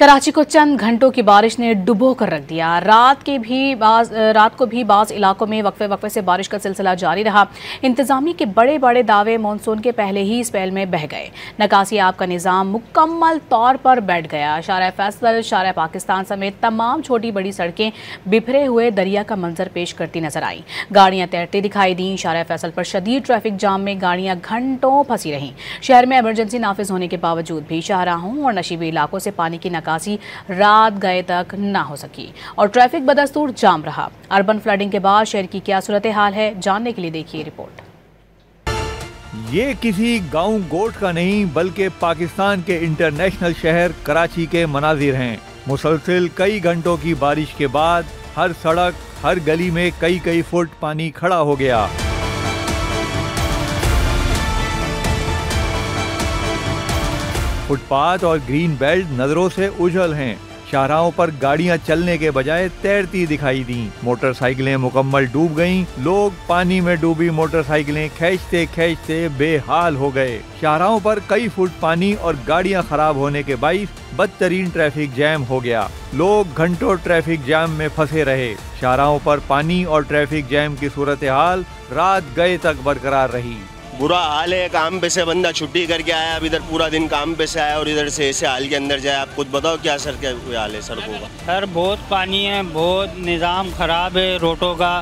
कराची को चंद घंटों की बारिश ने डुबो कर रख दिया। रात को भी बाज़ इलाकों में वक्फे से बारिश का सिलसिला जारी रहा। इंतजामी के बड़े बड़े दावे मानसून के पहले ही स्पेल में बह गए। निकासी आब का निज़ाम मुकम्मल तौर पर बैठ गया। शारा फैसल, शारा पाकिस्तान समेत तमाम छोटी बड़ी सड़कें बिखरे हुए दरिया का मंजर पेश करती नजर आई। गाड़ियाँ तैरती दिखाई दी। शारा फैसल पर शदीद ट्रैफिक जाम में गाड़ियाँ घंटों फंसी रहीं। शहर में इमरजेंसी नाफिज होने के बावजूद भी शाहराहों और नशीबी इलाकों से पानी की निकासी रात गए तक ना हो सकी और ट्रैफिक बदस्तूर जाम रहा। अर्बन फ्लडिंग के बाद शहर की क्या सूरत हाल है, जानने के लिए देखिए रिपोर्ट। ये किसी गांव गोट का नहीं बल्कि पाकिस्तान के इंटरनेशनल शहर कराची के मनाजिर हैं। मुसलसिल कई घंटों की बारिश के बाद हर सड़क, हर गली में कई फुट पानी खड़ा हो गया। फुटपाथ और ग्रीन बेल्ट नजरों से उजल हैं। शाहराहों पर गाड़ियां चलने के बजाय तैरती दिखाई दी। मोटरसाइकिलें मुकम्मल डूब गईं। लोग पानी में डूबी मोटरसाइकिलें खींचते खींचते बेहाल हो गए। शाहराहों पर कई फुट पानी और गाड़ियां खराब होने के बाइस बदतरीन ट्रैफिक जैम हो गया। लोग घंटों ट्रैफिक जैम में फंसे रहे। शाहराहों पर पानी और ट्रैफिक जैम की सूरत हाल रात गए तक बरकरार रही। बुरा हाल है। काम पे से बंदा छुट्टी करके आया, अब इधर पूरा दिन काम पे से आया और इधर से ऐसे हाल के अंदर जाए। आप खुद बताओ क्या सर, क्या हाल है सड़कों का? सर बहुत पानी है, बहुत निज़ाम ख़राब है रोडों का।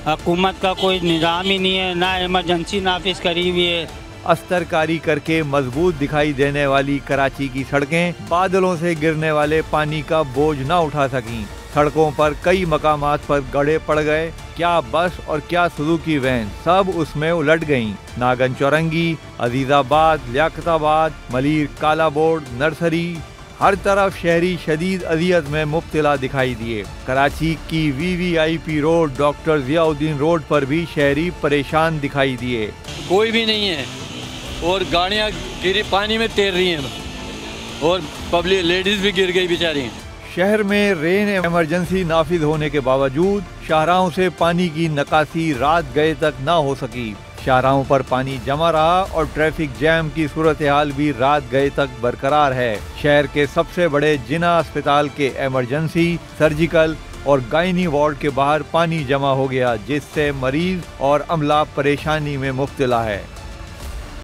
हुकूमत का कोई निज़ाम ही नहीं है, ना इमरजेंसी नाफिज करी हुई है। अस्तरकारी करके मजबूत दिखाई देने वाली कराची की सड़कें बादलों से गिरने वाले पानी का बोझ न उठा सकीं। सड़कों पर कई मकामात पर गड्ढे पड़ गए। क्या बस और क्या सुजुकी वैन, सब उसमें उलट गईं। नागन चौरंगी, अजीजाबाद, लियाकताबाद, मलीर, काला बोर्ड, नर्सरी, हर तरफ शहरी शदीद अजियत में मुब्तला दिखाई दिए। कराची की VVIP road, doctor Ziauddin road पर भी शहरी परेशान दिखाई दिए। कोई भी नहीं है और गाड़ियाँ गिरी पानी में तैर रही हैं और पब्लिक लेडीज भी गिर गई बेचारी। शहर में रेन इमरजेंसी नाफिज होने के बावजूद शाहराहों से पानी की निकासी रात गए तक न हो सकी। शाहराहों पर पानी जमा रहा और ट्रैफिक जैम की सूरत हाल भी रात गए तक बरकरार है। शहर के सबसे बड़े जिना अस्पताल के इमरजेंसी, सर्जिकल और गायनी वार्ड के बाहर पानी जमा हो गया, जिससे मरीज और अमला परेशानी में मुब्तला है।